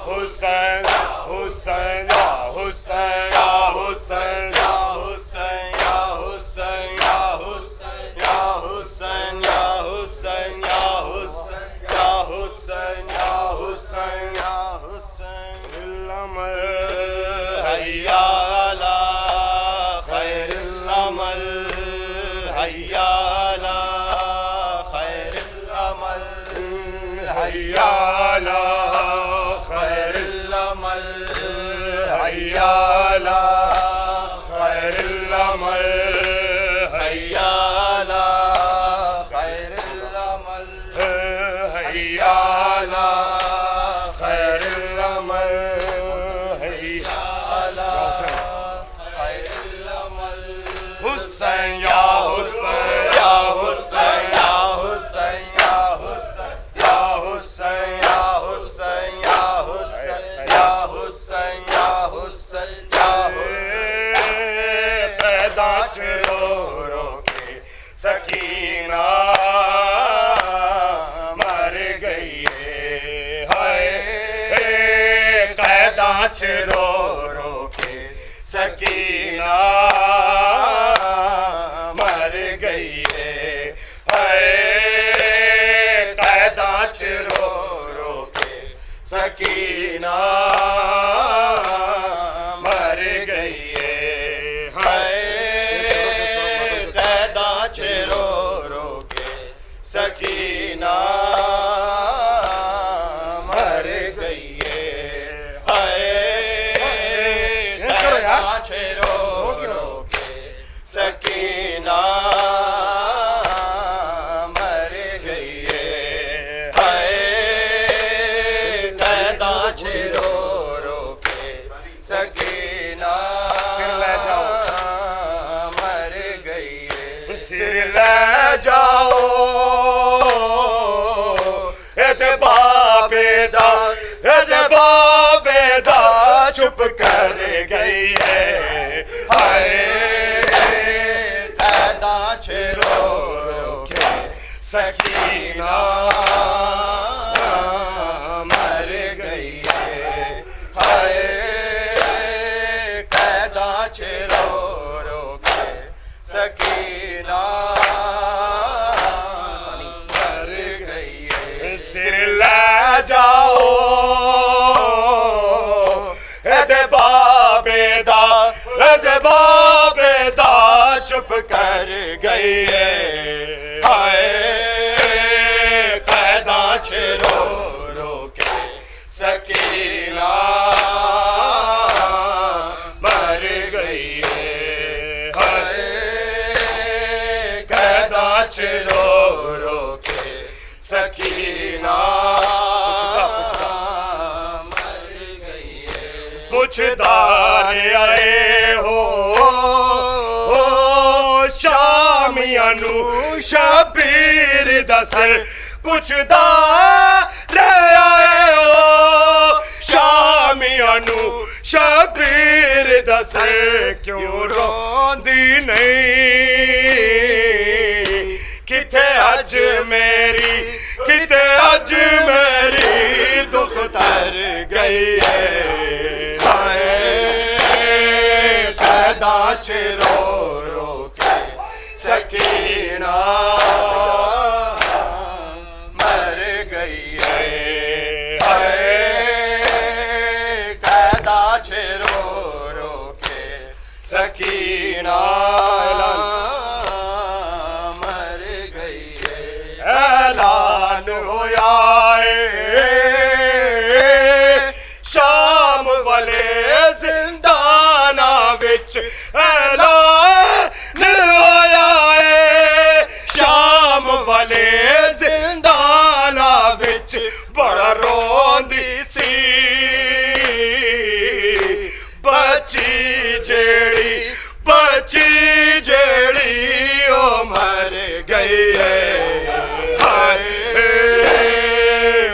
حسین حسین یا حسین یا حسین یا حسین یا حسین یا حسین یا حسین یا حسین یا حسین یا حسین یا حسین یا حسین العمل حیا علی خیر العمل حیا علی خیر العمل حیا علی خیر العمل حیا علی خیر العمل حیا علی خیر العمل حیا علی خیر العمل حیا علی خیر العمل حسین یا حسین یا حسین یا حسین یا حسین یا حسین یا حسین یا حسین یا حسین یا حسین یا حسین پیدا رو رو کے سکینہ مر گئی ہے قیدا رو رو کے سکینہ مر گئی ہے قیدا رو رو کے سکینہ مر گئی ہے قیدا رو رو کے سکینہ مر گئی ہے قیدا رو رو کے سکینہ مر گئی ہے قیدا رو رو کے سکینہ مر گئی ہے سر لے جاؤ اتبابیدہ چھپ کر گئی ہے قیدا رو رو کے سکینہ مر گئی ہے قیدا رو رو کے سکینہ مر گئی ہے سر لے جاؤ اتبابیدہ چھپ کر گئی ہے قیدا رو رو کے سکینہ مر گئی ہے قیدا رو رو کے سکینہ مر گئی ہے پوچھدار آئے ہو شامیانو شبیر دسر پوچھدار آئے ہو شامیانو شبیر دسر کیوں روندی نہیں کتے اج میری دختر گئی ہے قیدا رو رو کے سکینہ مر گئی ہے قیدا رو رو کے سکینہ مر گئی ہے اعلان ہویا شام والے زندانہ وچ اعلان ہویا شام والے زندانہ وچ بڑا روندی سی بچی جیڑی او مر گئی ہے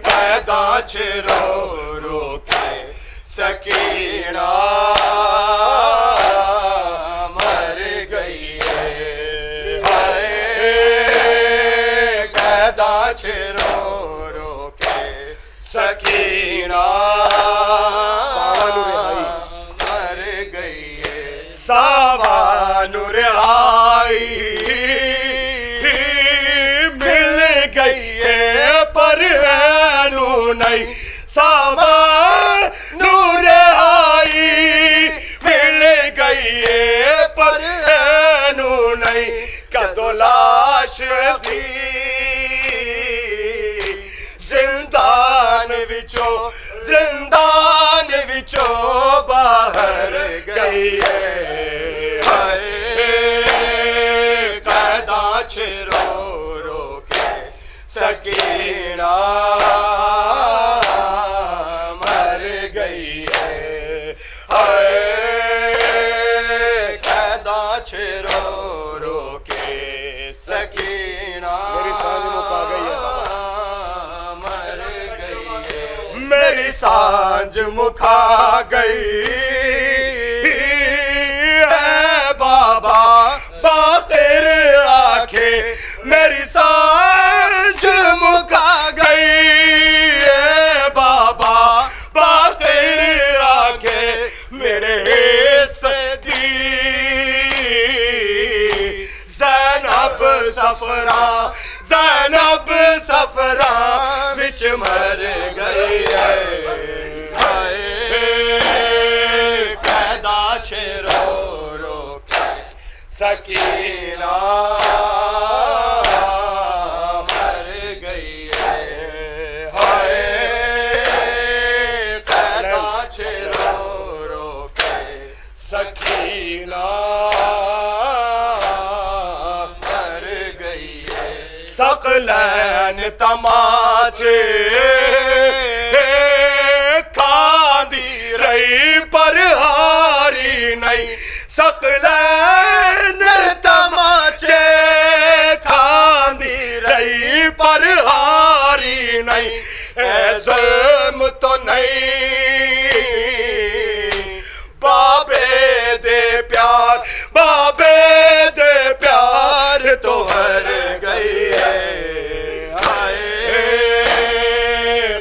قیدا رو رو کے سکینہ مر گئی ہے قیدا رو رو کے سکینہ وچوں زندان وچوں باہر گئی ہے قیداں چ رو رو کے سکینہ مر گئی ہے قیداں چ رو رو کے سکینہ میری سانجھ مکا گئی ہے مر گئی ہے میری سانجھ مکا گئی ہے بابا باقر آنکھیں میری سانجھ مکا گئی ہے بابا باقر آنکھیں میرے صدی زینب صفرا وچ مر گئی ہے قیداں چ رو رو کے سکینہ مر گئی ہے قیداں چ رو رو کے سکینہ مر گئی ہے ثقلین تماچے کھاندی رہی پر ہاری نہیں ثقلین تماچے کھاندی رہی پر ہاری نہیں اے ظلم تو نہیں بابے دے پیار تو ہر گئی ہے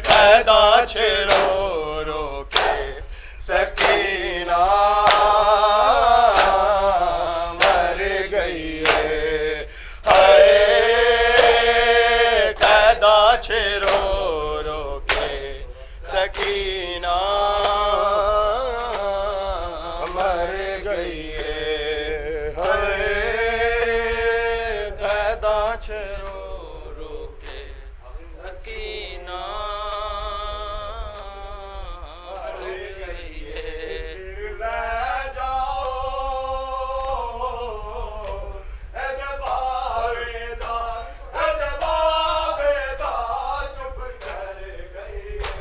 قیداں چ رو رو کے سکینہ مر گئی ہے قیداں چ رو رو کے سکینہ مر گئی ہے قیداں چ رو رو کے سکینہ مر گئی ہے سر لے جاؤ اے جبابیدہ چپ کر گئی ہے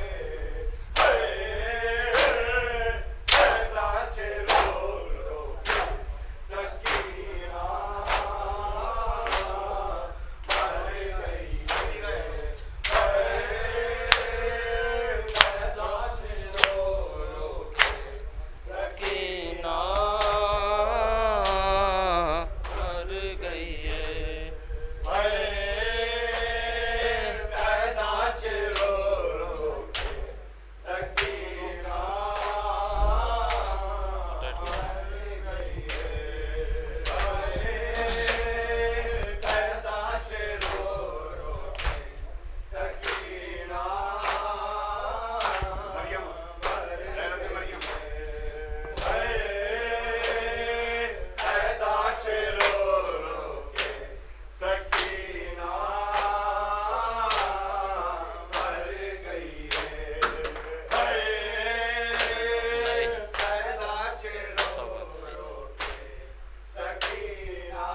قیداں چ رو رو کے سکینہ مر گئی ہے قیداں چ رو رو کے سکینہ مر گئی ہے قیداں چ رو رو کے سکینہ مر گئی ہے قیداں چ رو رو کے سکینہ مریم قیداں چ رو رو کے سکینہ مر گئی ہے قیداں چ رو رو کے سکینہ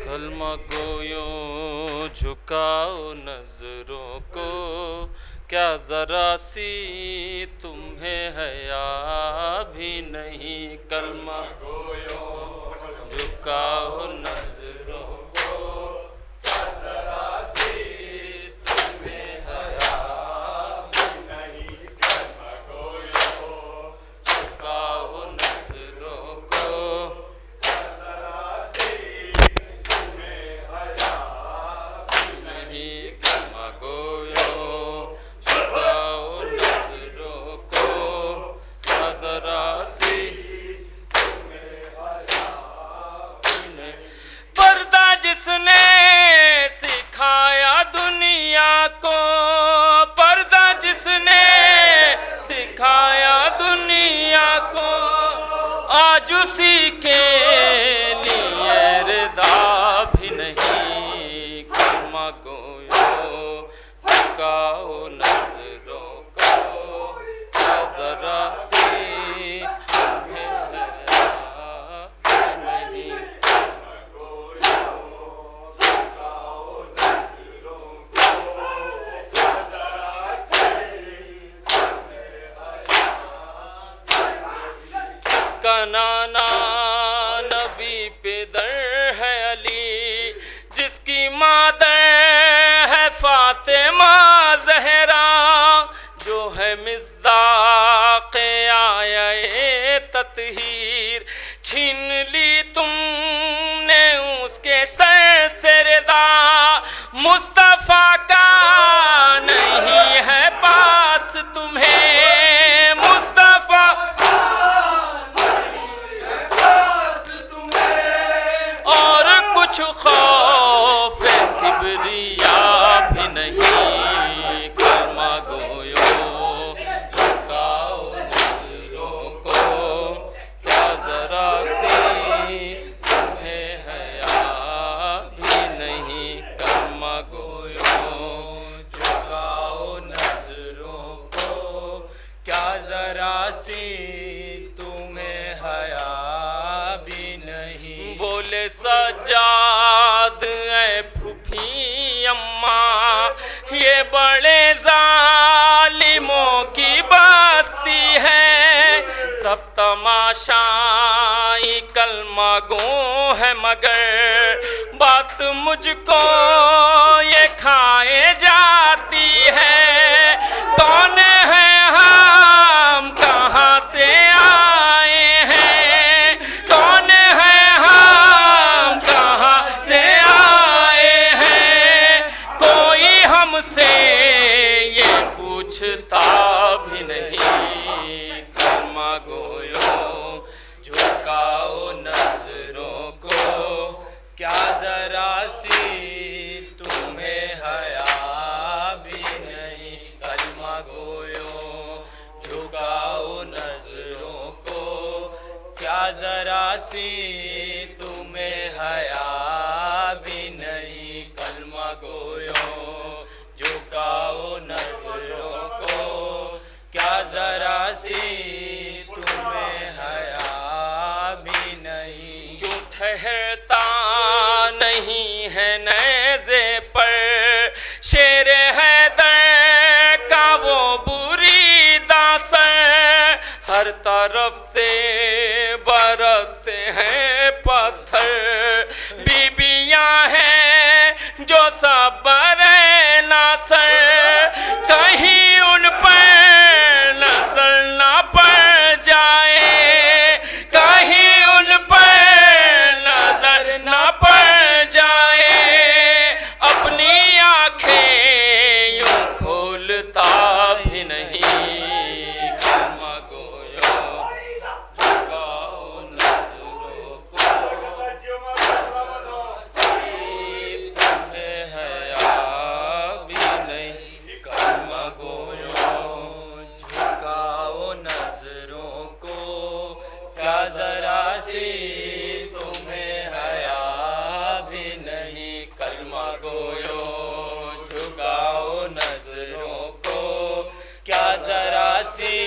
کلمہ گویوں جھکاؤ نظروں کو کیا ذرا سی تمہیں حیا بھی نہیں کلمہ گویوں جھکاؤ نظروں کو کیا ذرا سی تمہیں حیا بھی نہیں کلمہ گویوں جھکاؤ نظروں کو کیا ذرا سی تمہیں حیا بھی نہیں کلمہ گویوں جھکاؤ نظروں کو کیا ذرا سی پردہ جس نے سکھایا دنیا کو پردہ جس نے سکھایا دنیا کو آج اسی کے لیے رضا بھی نہیں کلمہ گویوں زنانا نبی پہ در ہے علی، جس کی مادر ہے فاطمہ زہرا، جو ہے مصداق آیہ تطہیر، چھین لی تم نے اس کے سر سے ردا، مصطفیٰ کا نہیں ہے پاس تمہیں، مصطفیٰ اور کچھ خوف کبریا بھی نہیں، کلمہ گویو جھکاؤ نظروں کو، کیا ذرا سی تمہیں حیا بھی نہیں، کلمہ گویو جھکاؤ نظروں کو، کیا ذرا سی تمہیں حیا بھی نہیں، بولے سجاد اے پھوپھی اماں، یہ بڑے ظالموں کی بستی ہے، سب تماشائی کلمہ گو ہے، مگر بات مجھ کو یہ کھائے جاتی ہے، کون ہے ہم کہاں سے آئے ہیں، کون ہے ہم کہاں سے آئے ہیں، کوئی ہم سے یہ پوچھتا بھی نہیں، کلمہ گویو جھکاؤ نظروں کو، کیا ذرا سی تمہیں حیا بھی نہیں، کلمہ گویو جھکاؤ نظروں کو، کیا ذرا سی تمہیں حیا بھی نہیں، کلمہ گویو جھکاؤ نظروں کو، کیا ذرا سی تمہیں حیا بھی نہیں، کیوں ٹھہرتا نہیں ہے نیزے پر شیر حیدر کا وہ بری داسر، ہر طرف سے برستے ہیں پتھر، بیویاں ہیں جو صبر ناصر، کہیں ان پر نظر نہ پڑ جائے، کہیں ان پر نظر نہ پڑ جائے، اپنی آنکھیں یوں کھولتا بھی نہیں، کلمہ گویو جھکاؤ نظروں کو، نصیب تمہیں حیا بھی نہیں، کلمہ گویو جھکاؤ نظروں کو، کیا ذرا سی تمہیں حیا بھی نہیں، کلمہ گویو جھکاؤ نظروں کو، کیا ذرا سی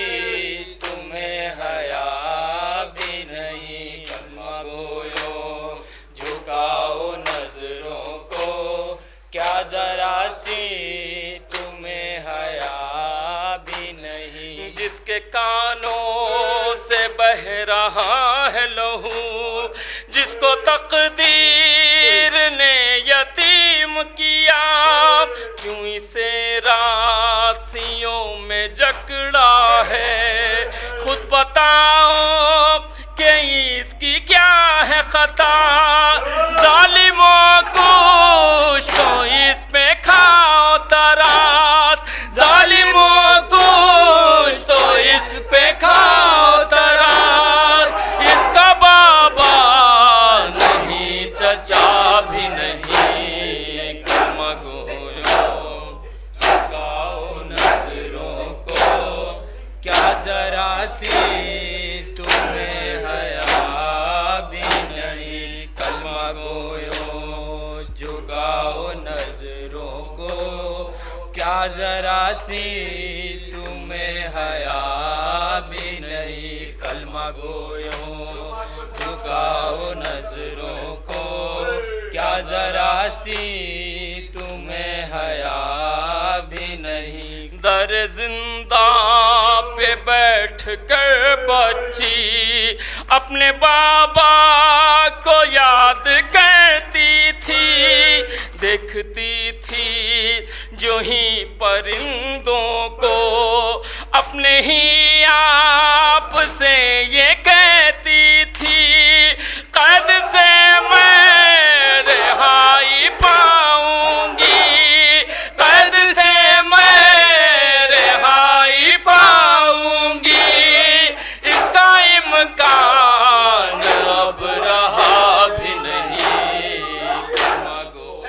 تمہیں حیا بھی نہیں، کلمہ گویو جھکاؤ نظروں کو، کیا ذرا سی تمہیں حیا بھی نہیں، جس کے کانوں سے بہ رہا ہے لہو، جس کو تقدیر نے یتیم کیا، کیوں اسے راسیوں میں جکڑا ہے، خود بتاؤ کہ اس کی کیا ہے خطا، ظالموں کچھ تو اس پہ کھاؤ تراس، ظالموں کچھ تو اس پہ کھاؤ تراس، اس کا بابا نہیں چچا بھی نہیں، کلمہ گویو جھکاؤ نظروں کو، کیا ذرا سی تمہیں حیا بھی نہیں، کلمہ گویو جھکاؤ نظروں کو، کیا ذرا سی تمہیں حیا بھی نہیں، کلمہ گویو جھکاؤ نظروں کو، کیا ذرا سی تمہیں حیا بھی نہیں، در زندہ پہ بیٹھ کر بچی اپنے بابا کو یاد کرتی تھی، دیکھتی تھی جو ہی پرندوں کو، اپنے ہی آپ سے یہ کہتی تھی قید سے میں رہائی پاؤں گی، قید سے میں رہائی پاؤں گی، اس کا امکان اب رہا بھی نہیں، مگو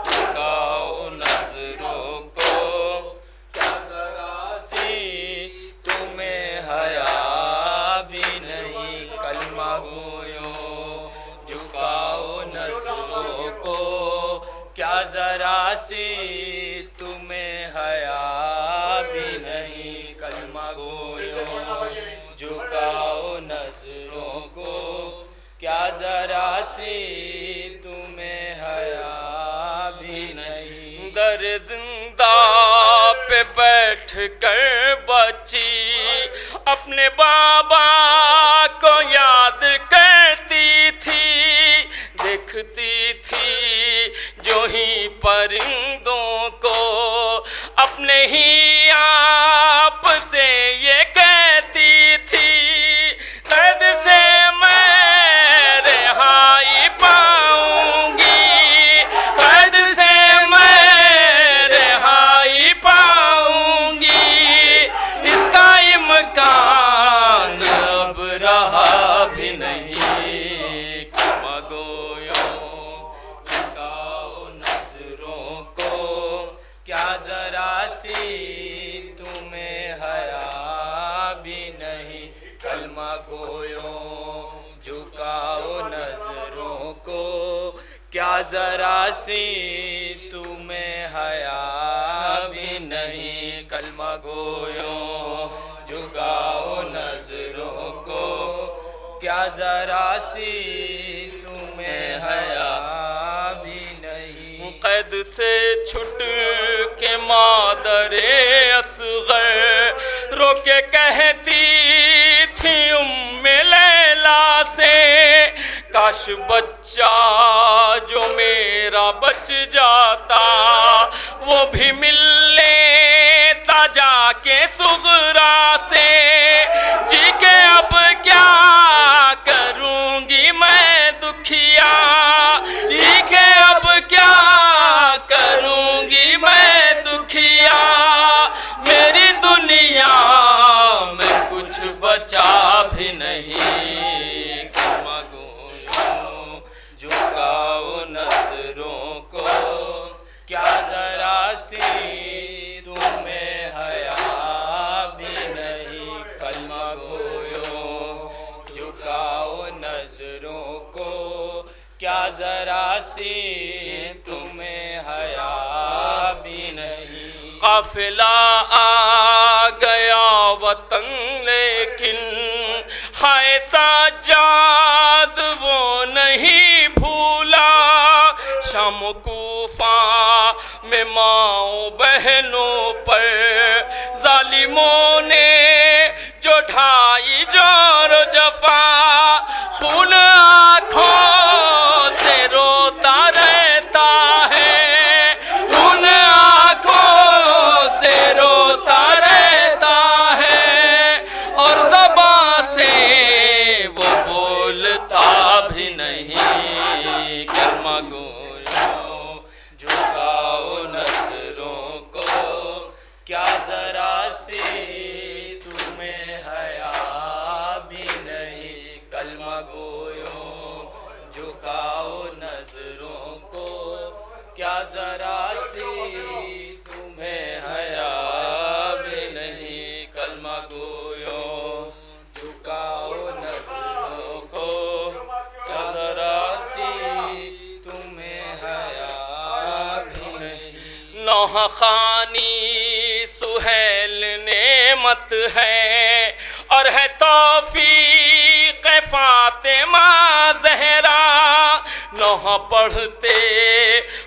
چکاؤ نظروں کو، کیا ذرا سی تمہیں حیا بھی نہیں، کلمہ گویوں جھکاؤ نظروں کو، کیا ذرا سی تمہیں حیا بھی نہیں، کلمہ گویوں جھکاؤ نظروں کو، کیا ذرا سی تمہیں حیا بھی نہیں۔ در زندہ پہ بیٹھ کر بچی اپنے بابا کو یاد کرتی تھی، دیکھتی تھی جو ہی پرندوں کو، اپنے ہی آپ سے یہ کہتی تھی قید سے میں رہائی پاؤں گی، قید سے میں رہائی پاؤں گی، اس کا امکان اب رہا بھی نہیں، کلمہ گویوں جھکاؤ نظروں کو، کیا ذرا سی تمہیں حیا بھی نہیں، کلمہ گویوں جھکاؤ نظروں کو، کیا ذرا سی تمہیں حیا بھی نہیں، کلمہ گویوں جھکاؤ نظروں کو، کیا ذرا سی تمہیں حیا بھی نہیں۔ قید سے چھٹ کے مادر اصغر رو کے کہتی تھی ام لیلا سے کاش بچہ جو میرا بچ جاتا وہ بھی مل لیتا جا کے صغرا سے، جی کے اب کیا کروں گی میں دکھیا، جی کے اب کیا کروں گی میں دکھیا، میری دنیا میں کچھ بچا بھی نہیں، کلمہ گویوں جھکاؤ نظروں کو، کیا ذرا سی تمہیں حیا بھی نہیں، کلمہ گویوں جھکاؤ نظروں کو، کیا ذرا سی تمہیں حیا بھی نہیں۔ قافلہ آ گیا وطن لیکن ہائے سجاد وہ نہیں بھولا، شام کوفہ میں ماؤں بہنوں پر ظالموں نے جو ڈھائی جور و جفا، خون آنکھوں سے روتا رہتا ہے، خون آنکھوں سے روتا رہتا ہے، اور زباں سے وہ بولتا بھی نہیں، کلمہ گویوں جھکاؤ نظروں کو، کیا ذرا سی تمہیں حیا بھی نہیں، کلمہ گویوں جھکاؤ نظروں کو، کیا ذرا سی تمہیں حیا بھی نہیں، کلمہ گویوں جھکاؤ نظروں کو، کیا ذرا سی تمہیں حیا بھی نہیں۔ نوح خوانی سہیل نعمت ہے اور ہے توفیق فاطمہ زہرا، نوح پڑھتے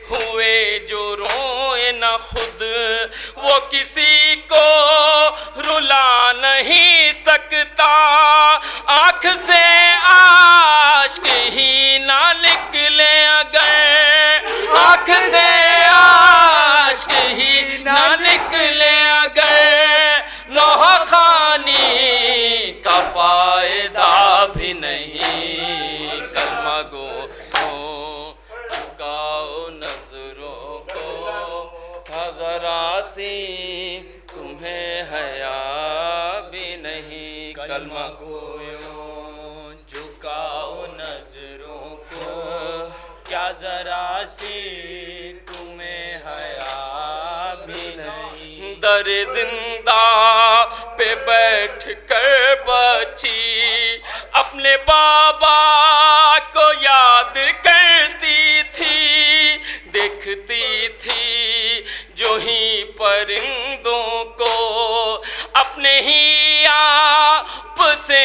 ہوئے جو روئے نہ خود وہ کسی کو رلا نہیں سکتا، آنکھ سے عاشق ہی نہ نکلے اگر، آنکھ سے عاشق ہی نہ نکلے اگر، نوح خانی کا فائدہ بھی نہیں، کلمہ گو چکاؤ نظروں کو، ذرا سی تمہیں حیا بھی نہیں، کلمہ گویوں جھکاؤ نظروں کو، کیا ذرا سی تمہیں حیا بھی نہیں، در زندہ پہ بیٹھ کر بچی اپنے بابا کو یاد کرتی تھی، دیکھتی تھی جو ہی پرندوں کو اپنے ہی آپ سے